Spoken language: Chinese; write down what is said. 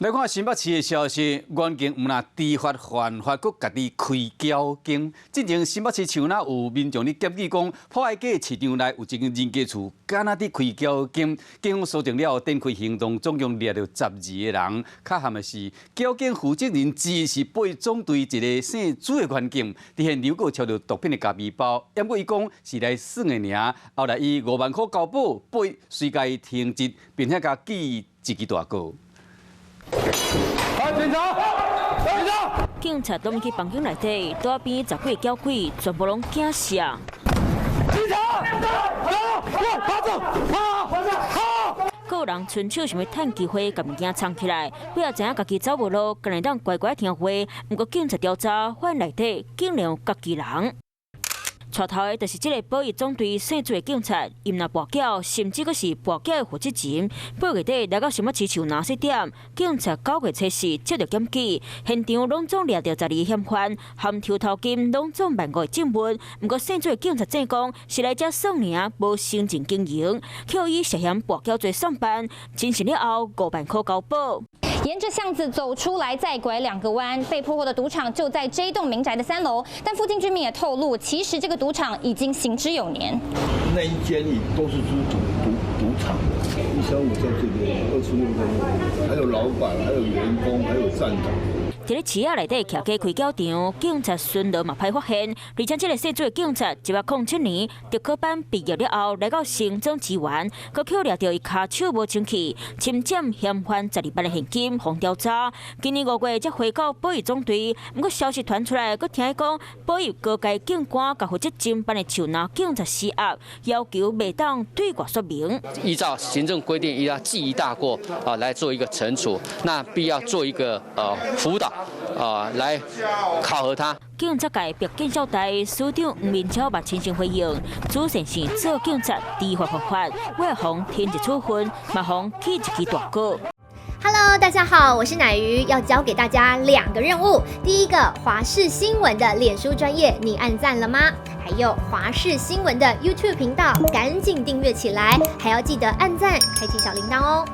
来看新北市的消息，原警唔那知法犯法，佮家己开交警。之前新北市像那有民众咧检举讲，破坏街市场内有一间人家厝，敢若伫开交警。警方锁定了，展开行动，总共掠到12个人。较憾的是，交警负责人只是8总队一个姓朱的员警，伫现场佮找到毒品的咖啡包，也过伊讲是来耍的尔。后来以5万块交保，8随家停职，并且甲记一支大告。 警察！警察！警察拢去房间内底，桌边10几个交鬼，全部拢惊吓。警察！拿走！个人伸手想要趁机会，把物件藏起来，尾仔知影家己走无路，干来当乖乖听话。不过警察调查，发现内底竟然有家己人。 带头的就是这个保育总队姓朱的警察，伊若跋筊，甚至阁是跋筊的负责人。8月底来到新北市树南7点，警察9月7日接到检举，现场拢总掠到12嫌犯，含抽头金拢总15000的证物。不过姓朱的警察证讲是来遮耍尔，无行政经营，扣伊涉嫌跋筊罪上班，进行了后5万块交保。 沿着巷子走出来，再拐2个弯，被破获的赌场就在这一栋民宅的3楼。但附近居民也透露，其实这个赌场已经行之有年。那一间都是赌场的，135在这边，26在那边，还有老板，还有员工，还有站长。 伫咧市仔内底徛街开缴场，警察巡逻嘛歹发现，而且这个姓朱的警察107年特科班毕业了后，来到行政支援，佮扣掠到伊骹手无清气，侵占嫌犯12万的现金，互调查。今年5月才回到保育总队，不过消息传出来，佮听讲保育高阶警官甲负责侦办的树南警察施压，要求袂当对外说明。依照行政规定，要记一大过来做一个惩处，那必要做一个辅导。 来考核他。警察界别警交代，署长吴明超把亲身回应，主线是做警察知法犯法，为防停职处分，马防起一支大告。 Hello， 大家好，我是乃瑜，要教给大家2个任务。第一个，华视新闻的脸书专页，你按赞了吗？还有华视新闻的 YouTube 频道，赶紧订阅起来，还要记得按赞，开启小铃铛哦。